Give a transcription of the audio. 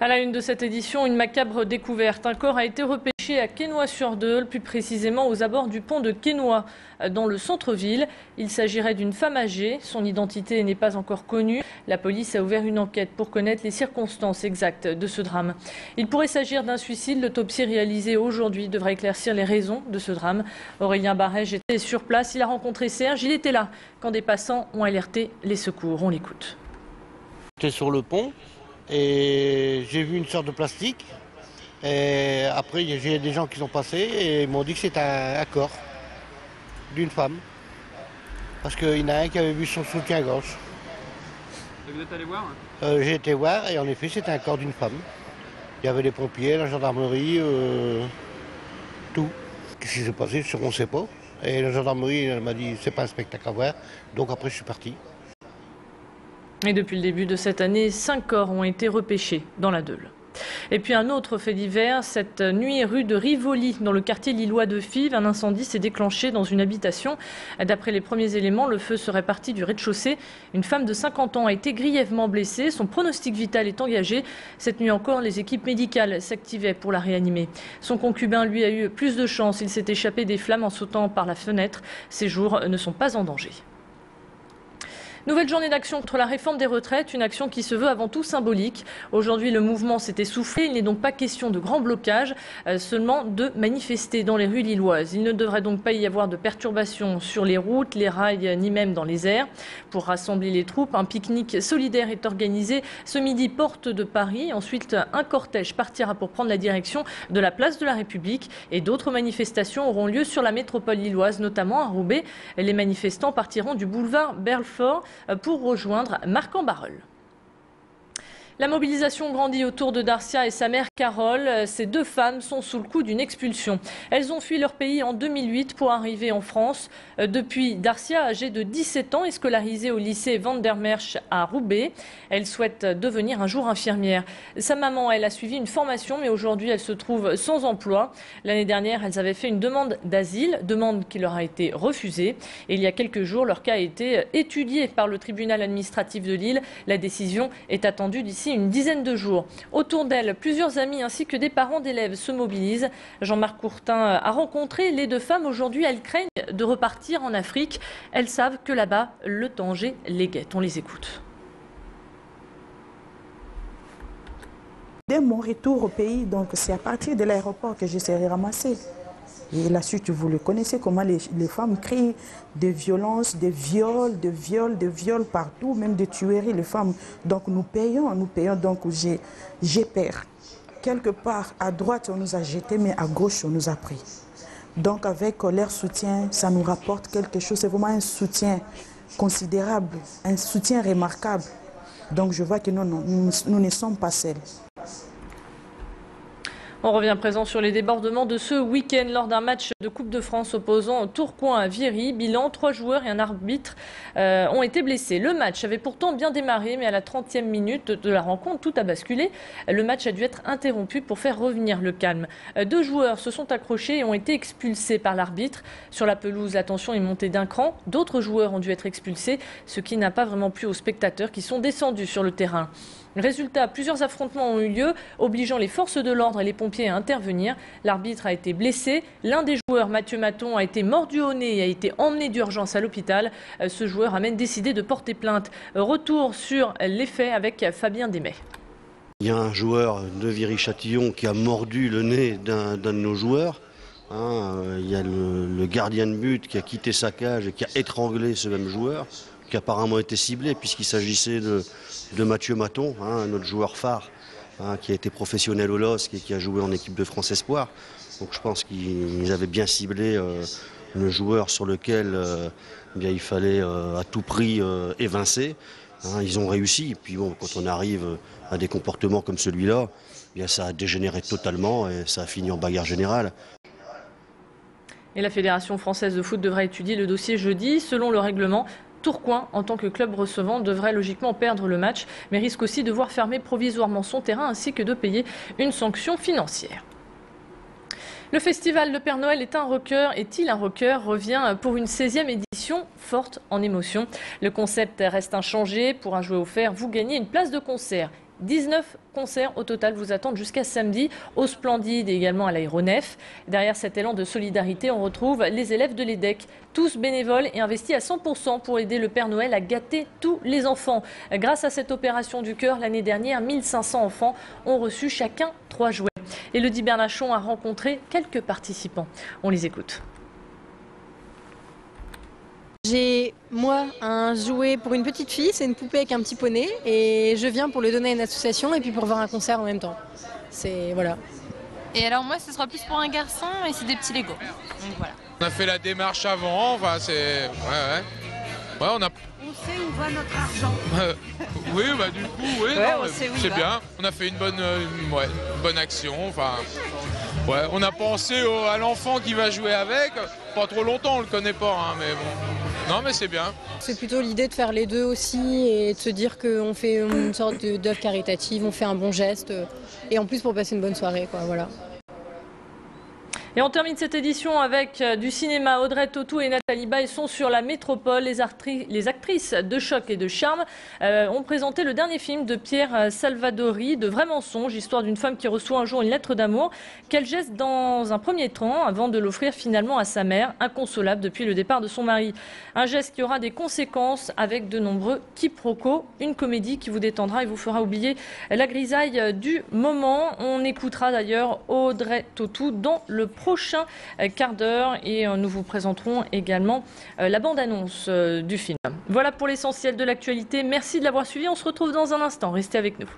À la une de cette édition, une macabre découverte. Un corps a été repêché à Quesnoy-sur-Deûle, plus précisément aux abords du pont de Quesnoy, dans le centre-ville. Il s'agirait d'une femme âgée. Son identité n'est pas encore connue. La police a ouvert une enquête pour connaître les circonstances exactes de ce drame. Il pourrait s'agir d'un suicide. L'autopsie réalisée aujourd'hui devrait éclaircir les raisons de ce drame. Aurélien Barège était sur place. Il a rencontré Serge. Il était là quand des passants ont alerté les secours. On l'écoute. J'étais sur le pont. Et j'ai vu une sorte de plastique. Et après, j'ai des gens qui sont passés et m'ont dit que c'était un corps d'une femme. Parce qu'il y en a un qui avait vu son soutien-gorge. Et vous êtes allé voir? J'ai été voir et en effet, c'était un corps d'une femme. Il y avait les pompiers, la gendarmerie, tout. Qu'est-ce qui s'est passé? On ne sait pas. Et la gendarmerie elle m'a dit c'est pas un spectacle à voir. Donc après, je suis parti. Et depuis le début de cette année, 5 corps ont été repêchés dans la Deûle. Et puis un autre fait divers, cette nuit rue de Rivoli, dans le quartier lillois de Fives, un incendie s'est déclenché dans une habitation. D'après les premiers éléments, le feu serait parti du rez-de-chaussée. Une femme de 50 ans a été grièvement blessée. Son pronostic vital est engagé. Cette nuit encore, les équipes médicales s'activaient pour la réanimer. Son concubin, lui, a eu plus de chance. Il s'est échappé des flammes en sautant par la fenêtre. Ses jours ne sont pas en danger. Nouvelle journée d'action contre la réforme des retraites, une action qui se veut avant tout symbolique. Aujourd'hui, le mouvement s'est essoufflé. Il n'est donc pas question de grand blocage, seulement de manifester dans les rues lilloises. Il ne devrait donc pas y avoir de perturbations sur les routes, les rails, ni même dans les airs. Pour rassembler les troupes, un pique-nique solidaire est organisé ce midi porte de Paris. Ensuite, un cortège partira pour prendre la direction de la place de la République. Et d'autres manifestations auront lieu sur la métropole lilloise, notamment à Roubaix. Les manifestants partiront du boulevard Belfort pour rejoindre Marc-en-Barœul. La mobilisation grandit autour de Darcia et sa mère Carole. Ces deux femmes sont sous le coup d'une expulsion. Elles ont fui leur pays en 2008 pour arriver en France. Depuis, Darcia, âgée de 17 ans, est scolarisée au lycée Van der Merch à Roubaix. Elle souhaite devenir un jour infirmière. Sa maman, elle a suivi une formation, mais aujourd'hui, elle se trouve sans emploi. L'année dernière, elles avaient fait une demande d'asile, demande qui leur a été refusée. Et il y a quelques jours, leur cas a été étudié par le tribunal administratif de Lille. La décision est attendue d'ici une dizaine de jours. Autour d'elle, plusieurs amis ainsi que des parents d'élèves se mobilisent. Jean-Marc Courtin a rencontré les deux femmes. Aujourd'hui, elles craignent de repartir en Afrique. Elles savent que là-bas, le danger les guette. On les écoute. Dès mon retour au pays, donc c'est à partir de l'aéroport que je serai ramassée. Et la suite, vous le connaissez, comment les femmes crient de violences, de viols partout, même de tueries, les femmes. Donc nous payons, donc j'ai peur. Quelque part, à droite, on nous a jetés, mais à gauche, on nous a pris. Donc avec leur soutien, ça nous rapporte quelque chose. C'est vraiment un soutien considérable, un soutien remarquable. Donc je vois que nous ne sommes pas seuls. On revient à présent sur les débordements de ce week-end lors d'un match de Coupe de France opposant Tourcoing à Viry. Bilan, 3 joueurs et un arbitre ont été blessés. Le match avait pourtant bien démarré, mais à la 30e minute de la rencontre, tout a basculé. Le match a dû être interrompu pour faire revenir le calme. 2 joueurs se sont accrochés et ont été expulsés par l'arbitre. Sur la pelouse, la tension est montée d'un cran. D'autres joueurs ont dû être expulsés, ce qui n'a pas vraiment plu aux spectateurs qui sont descendus sur le terrain. Résultat, plusieurs affrontements ont eu lieu, obligeant les forces de l'ordre et les pompiers à intervenir. L'arbitre a été blessé. L'un des joueurs, Mathieu Maton, a été mordu au nez et a été emmené d'urgence à l'hôpital. Ce joueur a même décidé de porter plainte. Retour sur les faits avec Fabien Desmet. Il y a un joueur de Viry-Châtillon qui a mordu le nez d'un de nos joueurs. Il y a le gardien de but qui a quitté sa cage et qui a étranglé ce même joueur, qui apparemment été ciblé puisqu'il s'agissait de Mathieu Maton, notre joueur phare, qui a été professionnel au LOSC et qui a joué en équipe de France Espoir. Donc je pense qu'ils avaient bien ciblé le joueur sur lequel il fallait à tout prix évincer. Ils ont réussi. Et puis bon, quand on arrive à des comportements comme celui-là, ça a dégénéré totalement et ça a fini en bagarre générale. Et la Fédération française de foot devra étudier le dossier jeudi. Selon le règlement, Tourcoing, en tant que club recevant, devrait logiquement perdre le match, mais risque aussi de voir fermer provisoirement son terrain ainsi que de payer une sanction financière. Le festival de Père Noël est-il un rocker revient pour une 16e édition forte en émotion. Le concept reste inchangé. Pour un jouet offert, vous gagnez une place de concert 19 concerts au total vous attendent jusqu'à samedi au Splendide et également à l'Aéronef. Derrière cet élan de solidarité, on retrouve les élèves de l'EDEC, tous bénévoles et investis à 100% pour aider le Père Noël à gâter tous les enfants. Grâce à cette opération du cœur, l'année dernière, 1500 enfants ont reçu chacun 3 jouets. Élodie Bernachon a rencontré quelques participants. On les écoute. J'ai, moi, un jouet pour une petite fille, c'est une poupée avec un petit poney, et je viens pour le donner à une association et puis pour voir un concert en même temps. C'est, voilà. Et alors moi, ce sera plus pour un garçon et c'est des petits Lego. Donc voilà. On a fait la démarche avant, enfin c'est... Ouais, on a... On sait où va notre argent. Oui, bah du coup, oui, c'est bien. On a fait une bonne action, enfin... Ouais, on a pensé à l'enfant qui va jouer avec, pas trop longtemps, on le connaît pas, hein, mais bon. Non, mais c'est bien. C'est plutôt l'idée de faire les deux aussi et de se dire qu'on fait une sorte d'œuvre caritative, on fait un bon geste et en plus pour passer une bonne soirée, quoi, voilà. Et on termine cette édition avec du cinéma. Audrey Tautou et Nathalie Baye sont sur la métropole. Les actrices de choc et de charme ont présenté le dernier film de Pierre Salvadori, De vrais mensonges, histoire d'une femme qui reçoit un jour une lettre d'amour qu'elle geste dans un premier temps avant de l'offrir finalement à sa mère, inconsolable depuis le départ de son mari. Un geste qui aura des conséquences avec de nombreux quiproquos. Une comédie qui vous détendra et vous fera oublier la grisaille du moment. On écoutera d'ailleurs Audrey Tautou dans le prochain quart d'heure et nous vous présenterons également la bande-annonce du film. Voilà pour l'essentiel de l'actualité. Merci de l'avoir suivi. On se retrouve dans un instant. Restez avec nous.